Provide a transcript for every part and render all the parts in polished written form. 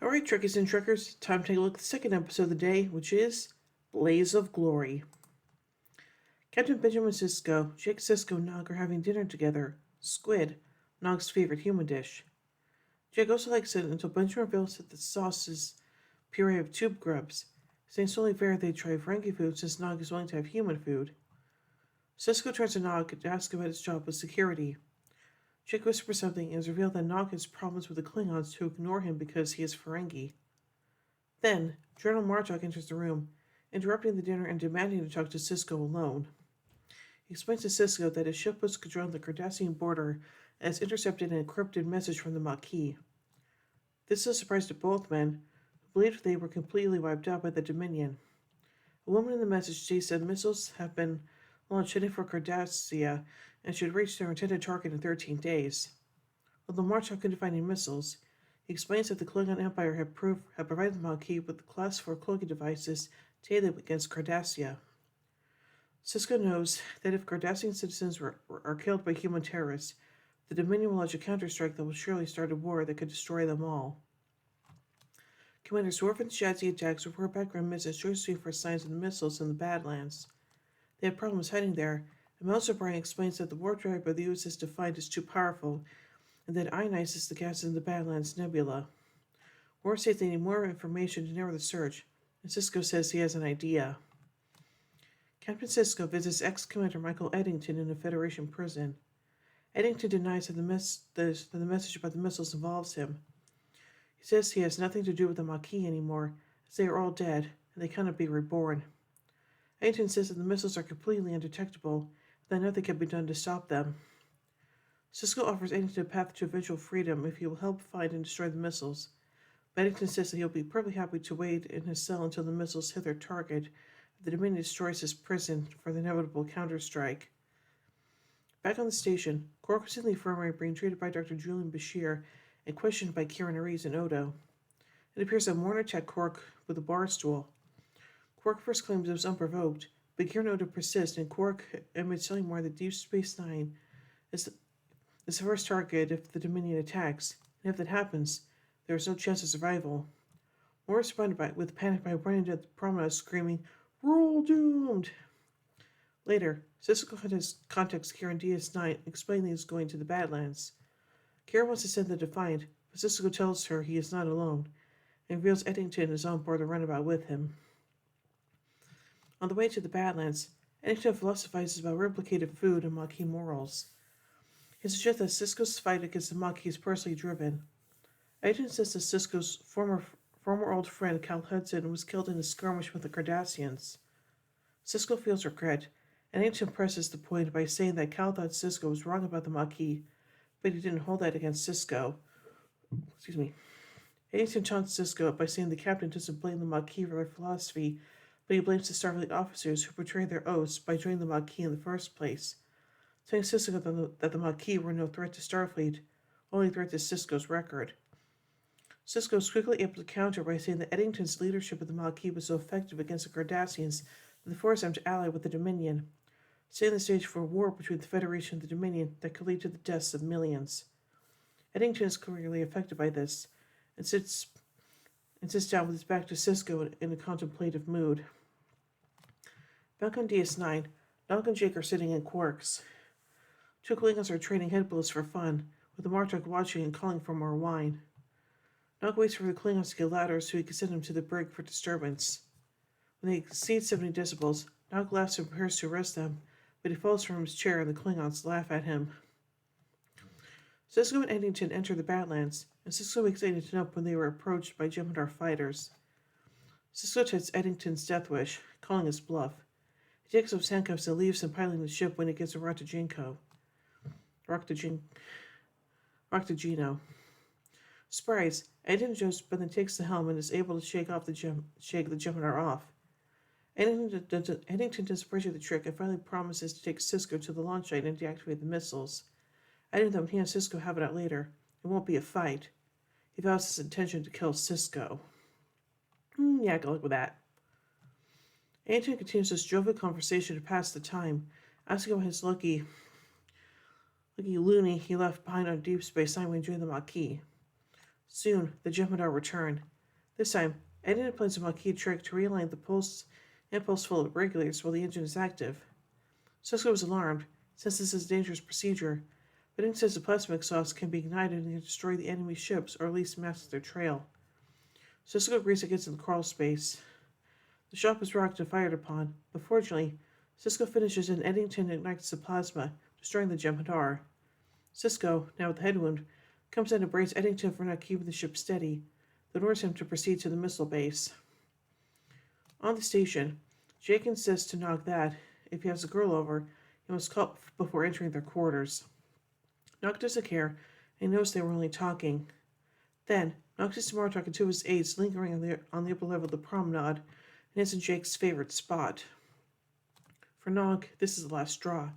Alright, Trekkies and Trekkers, time to take a look at the second episode of the day, which is Blaze of Glory. Captain Benjamin Sisko, Jake Sisko, and Nog are having dinner together. Squid, Nog's favorite human dish. Jake also likes it until Benjamin reveals that the sauce is puree of tube grubs, saying it's only fair they try Ferengi food since Nog is willing to have human food. Sisko turns to Nog to ask about his job with security. Jake whispers something and is revealed that Nog has problems with the Klingons who ignore him because he is Ferengi. Then, General Martok enters the room, interrupting the dinner and demanding to talk to Sisko alone. He explains to Sisko that his ship was controlling the Cardassian border and has intercepted an encrypted message from the Maquis. This is a surprise to both men, who believed they were completely wiped out by the Dominion. A woman in the message states that missiles have been launched heading for Cardassia and should reach their intended target in 13 days. Although Martok couldn't find any missiles, he explains that the Klingon Empire had provided the Maquis with Class 4 cloaking devices tailored against Cardassia. Sisko knows that if Cardassian citizens are killed by human terrorists, the Dominion will launch a counterstrike that will surely start a war that could destroy them all. Commanders Worf and Shadzi attacks report background missions searching for signs of the missiles in the Badlands. They have problems hiding there, and Melzer Bryan explains that the warp drive by the USS Defiant is too powerful, and that ionizes the gases in the Badlands Nebula. Worf says they need more information to narrow the search, and Sisko says he has an idea. Captain Sisko visits ex-commander Michael Eddington in a Federation prison. Eddington denies that the message about the missiles involves him. He says he has nothing to do with the Maquis anymore, as they are all dead, and they cannot be reborn. Eddington says that the missiles are completely undetectable, and that nothing can be done to stop them. Sisko offers Eddington a path to eventual freedom if he will help find and destroy the missiles. But Eddington says that he'll be perfectly happy to wait in his cell until the missiles hit their target, and the Dominion destroys his prison for the inevitable counterstrike. Back on the station, Quark was in the infirmary being treated by Dr. Julian Bashir and questioned by Kieran Reeves and Odo. It appears that Morn attacked Quark with a bar stool. Quark first claims it was unprovoked, but Kieran and Odo persist, and Quark admits telling Morn that Deep Space Nine is the first target if the Dominion attacks, and if that happens, there is no chance of survival. Morn responded with panic by running to the promenade screaming, "We're all doomed!" Later, Sisko contacts Kieran DS9, explaining he is going to the Badlands. Kieran wants to send the Defiant, but Sisko tells her he is not alone, and reveals Eddington is on board the runabout with him. On the way to the Badlands, Eddington philosophizes about replicated food and Maquis morals. He suggests that Sisko's fight against the Maquis is personally driven. Eddington says that Sisko's former old friend Cal Hudson was killed in a skirmish with the Cardassians. Sisko feels regret, and Eddington presses the point by saying that Cal thought Sisko was wrong about the Maquis, but he didn't hold that against Sisko. Eddington taunts Sisko by saying the captain doesn't blame the Maquis for their philosophy, but he blames the Starfleet officers who betrayed their oaths by joining the Maquis in the first place, telling Sisko that the Maquis were no threat to Starfleet, only a threat to Sisko's record. Sisko is quickly able to counter by saying that Eddington's leadership of the Maquis was so effective against the Cardassians that forced them to ally with the Dominion, setting the stage for a war between the Federation and the Dominion that could lead to the deaths of millions. Eddington is clearly affected by this, and sits down with his back to Sisko in a contemplative mood. Back on DS9, Nog and Jake are sitting in Quark's. Two Klingons are trading head blows for fun, with the Martok watching and calling for more wine. Nog waits for the Klingons to get louder so he can send them to the brig for disturbance. When they exceed 70 decibels, Nog laughs and prepares to arrest them, but he falls from his chair and the Klingons laugh at him. Sisko and Eddington enter the Badlands, and Sisko wakes Eddington up when they were approached by Jem'Hadar fighters. Sisko takes Eddington's death wish, calling his bluff. He takes off handcuffs and leaves him piloting the ship when he gets to Raktajino. Surprise, Eddington jumps but then takes the helm and is able to shake the Jem'Hadar off. Eddington does appreciate the trick and finally promises to take Sisko to the launch site and deactivate the missiles, adding that when he and Sisko have it out later, it won't be a fight. He vows his intention to kill Sisko. Yeah, good luck with that. Eddington continues this jovial conversation to pass the time, asking about his lucky loony he left behind on Deep Space Nine when he joined the Maquis. Soon, the Jem'Hadar return. This time, Eddington plans a Maquis trick to realign the impulse flow regulators while the engine is active. Sisko was alarmed, since this is a dangerous procedure, but Eddington says the plasma exhaust can be ignited and destroy the enemy ships or at least mask their trail. Sisko agrees to get to the crawl space. The shop is rocked and fired upon, but fortunately, Sisko finishes and Eddington ignites the plasma, destroying the Jem'Hadar. Sisko, now with the head wound, comes in to brace Eddington for not keeping the ship steady, then orders him to proceed to the missile base. On the station, Jake insists to Nog that, if he has a girl over, he must call before entering their quarters. Nog doesn't care, and he knows they were only talking. Then, Nog sees Martok and two of his aides lingering on the upper level of the promenade, and it's in Jake's favorite spot. For Nog, this is the last straw.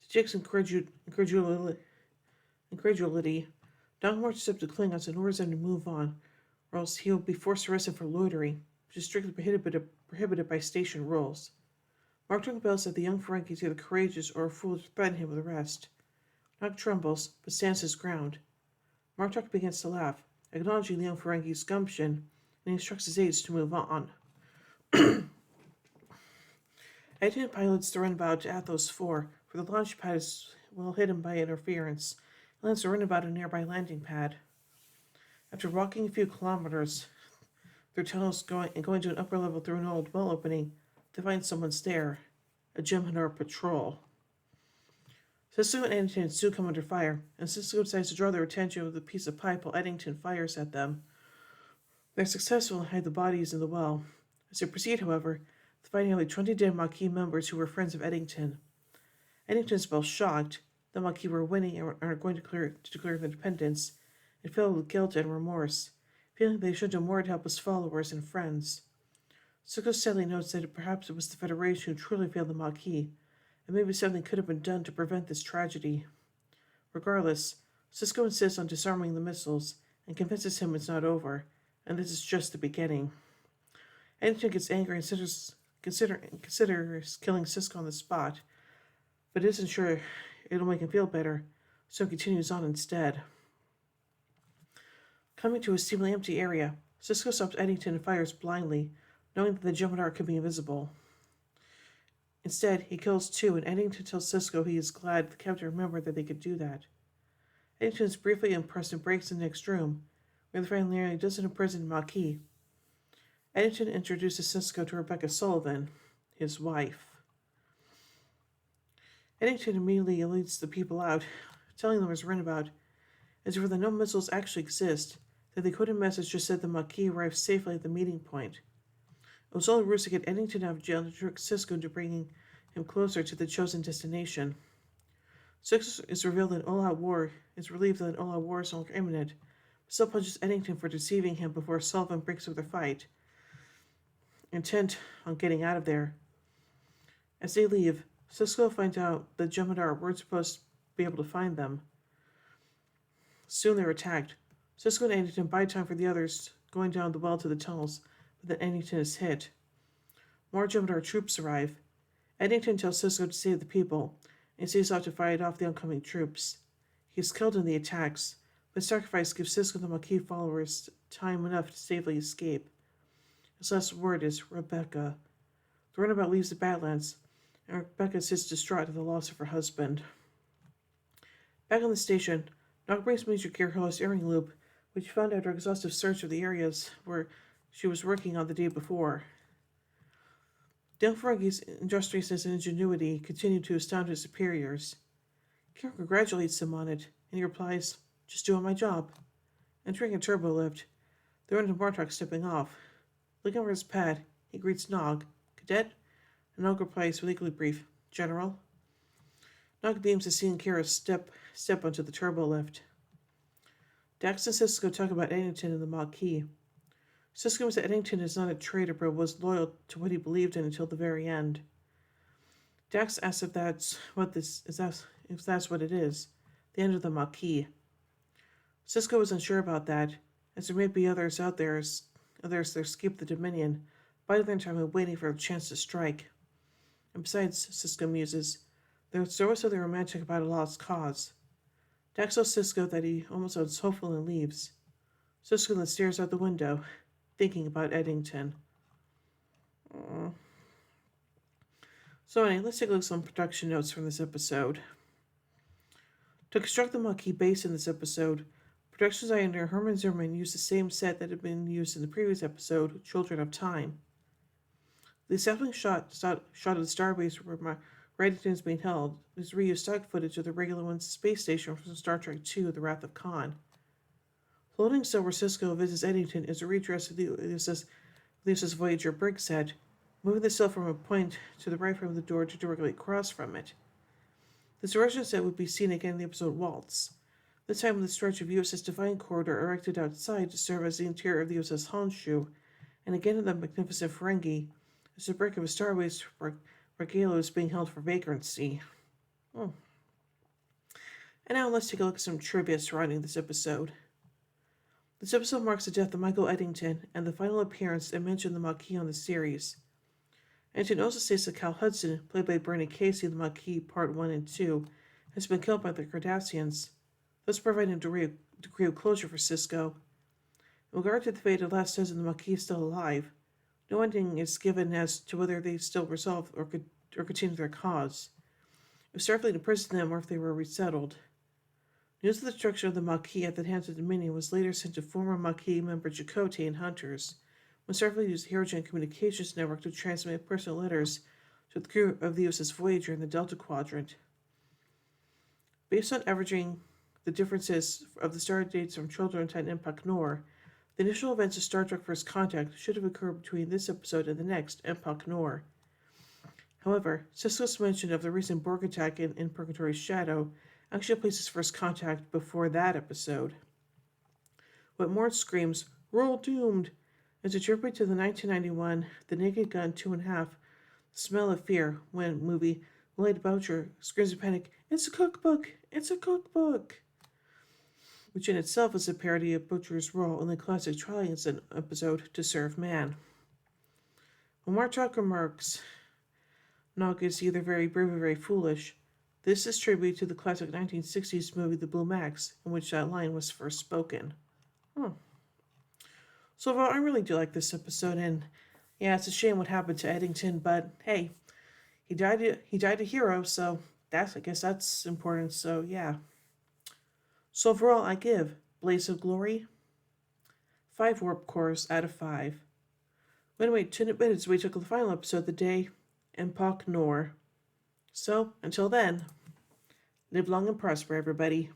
To Jake's incredulity, Nog marches up to Klingons and orders them to move on, or else he will be forced to arrest him for loitering, which is strictly prohibited by station rules. Martok bells that the young Ferengi is either courageous or a fool to threaten him with arrest. Nog trembles, but stands his ground. Martok begins to laugh, acknowledging the young Ferengi's gumption, and he instructs his aides to move on. Eddington pilots the runabout to Athos 4, where the launch pad is well hidden by interference, and lands the runabout on a nearby landing pad. After walking a few kilometers through tunnels and going to an upper level through an old well opening, they find someone's there, a Jem'Hadar patrol. Sisko and Eddington soon come under fire, and Sisko decides to draw their attention with a piece of pipe while Eddington fires at them. They're successful and hide the bodies in the well. As they proceed, however, they find nearly 20 dead Maquis members who were friends of Eddington. Eddington is both shocked the Maquis were winning and are going to declare their independence, and filled with guilt and remorse, feeling they should do more to help his followers and friends. Sisko sadly notes that perhaps it was the Federation who truly failed the Maquis, and maybe something could have been done to prevent this tragedy. Regardless, Sisko insists on disarming the missiles and convinces him it's not over, and this is just the beginning. Eddington gets angry and considers killing Sisko on the spot, but isn't sure it'll make him feel better, so he continues on instead. Coming to a seemingly empty area, Sisko stops Eddington and fires blindly, knowing that the Jem'Hadar could be invisible. Instead, he kills two, and Eddington tells Sisko he is glad the captain remembered that they could do that. Eddington is briefly impressed and breaks in the next room, where they find nearly a dozen imprisoned Maquis. Eddington introduces Sisko to Rebecca Sullivan, his wife. Eddington immediately leads the people out, telling them his runabout, as if the no missiles actually exist, that the coded message just said the Maquis arrived safely at the meeting point. It was only ruse to get Eddington out of jail to trick Sisko into bringing him closer to the chosen destination. Sisko is relieved that all-out war is no longer imminent, but still punches Eddington for deceiving him before Sullivan breaks up their fight, intent on getting out of there. As they leave, Sisko finds out that Jem'Hadar weren't supposed to be able to find them. Soon they're attacked. Sisko and Eddington buy time for the others going down the well to the tunnels, but then Eddington is hit. More Jem'Hadar troops arrive. Eddington tells Sisko to save the people, and sets out to fight off the oncoming troops. He is killed in the attacks, but sacrifice gives Sisko and the Maquis followers time enough to safely escape. His last word is Rebecca. The runabout leaves the Badlands, and Rebecca sits distraught at the loss of her husband. Back on the station, Nog brings Major Gerhola's earring loop, which she found after exhaustive search of the areas where she was working on the day before. Del Ferengi's industriousness and ingenuity continue to astound his superiors. Kira congratulates him on it, and he replies, "Just doing my job." Entering a turbo lift, they run into Martok stepping off. Looking over his pad, he greets Nog, "Cadet?" and Nog replies with equally brief, "General." Nog beams to seeing Kira step onto the turbo lift. Dax and Sisko talk about Eddington and the Maquis. Sisko knows that Eddington is not a traitor but was loyal to what he believed in until the very end. Dax asks if that's what it is, the end of the Maquis. Sisko is unsure about that, as there may be others that escaped the Dominion, biding their time and waiting for a chance to strike. And besides, Sisko muses, there's always something romantic about a lost cause. Dax tells Sisko that he almost sounds hopeful and leaves. Cisco then stares out the window, thinking about Eddington. So anyway, let's take a look at some production notes from this episode. To construct the Maquis base in this episode, production designer Herman Zimmerman used the same set that had been used in the previous episode, Children of Time. The sampling shot of the starbase where Eddington is being held is reused stock footage of the Regular space station from Star Trek II, The Wrath of Khan. Floating still where Cisco visits Eddington is a redress of the USS Voyager Briggs head, moving the still from a point to the right from the door to directly across from it. This direction set would be seen again in the episode Waltz, this time with a stretch of USS Divine Corridor erected outside to serve as the interior of the USS Honshu, and again in the magnificent Ferengi, as the break of a starbase where Galo is being held for vagrancy. And now let's take a look at some trivia surrounding this episode. This episode marks the death of Michael Eddington and the final appearance and mention of the Maquis on the series. Eddington also states that Cal Hudson, played by Bernie Casey in the Maquis Part 1 and 2, has been killed by the Cardassians, thus providing a degree of closure for Cisco. In regard to the fate of the last dozen, the Maquis is still alive. No ending is given as to whether they still resolved or continued their cause, if Starfleet imprisoned them or if they were resettled. News of the destruction of the Maquis at the hands of Dominion was later sent to former Maquis member Chakotay and Hunters, when Starfleet used the Herogen Communications Network to transmit personal letters to the crew of the USS Voyager in the Delta Quadrant. Based on averaging the differences of the star dates from Children of Time and Empok Nor, the initial events of Star Trek First Contact should have occurred between this episode and the next, Empok Nor. However, Sisko's mention of the recent Borg attack in Purgatory's Shadow actually places First Contact before that episode. What Mort screams, "We're all doomed!" is a tribute to the 1991 The Naked Gun 2.5 Smell of Fear when movie Lloyd Boucher screams in panic, "It's a cookbook! It's a cookbook!" which in itself is a parody of Butcher's role in the classic Trial Incident episode To Serve Man. When Martok remarks, "Nog is either very brave or very foolish," this is tribute to the classic 1960s movie The Blue Max, in which that line was first spoken. So overall, I really do like this episode, and yeah, it's a shame what happened to Eddington, but hey, he died a hero, so I guess that's important, so yeah. So overall, I give Blaze of Glory 5 warp cores out of 5. But anyway, 2 minutes we took the final episode of the day, Empok Nor. So, until then, live long and prosper, everybody.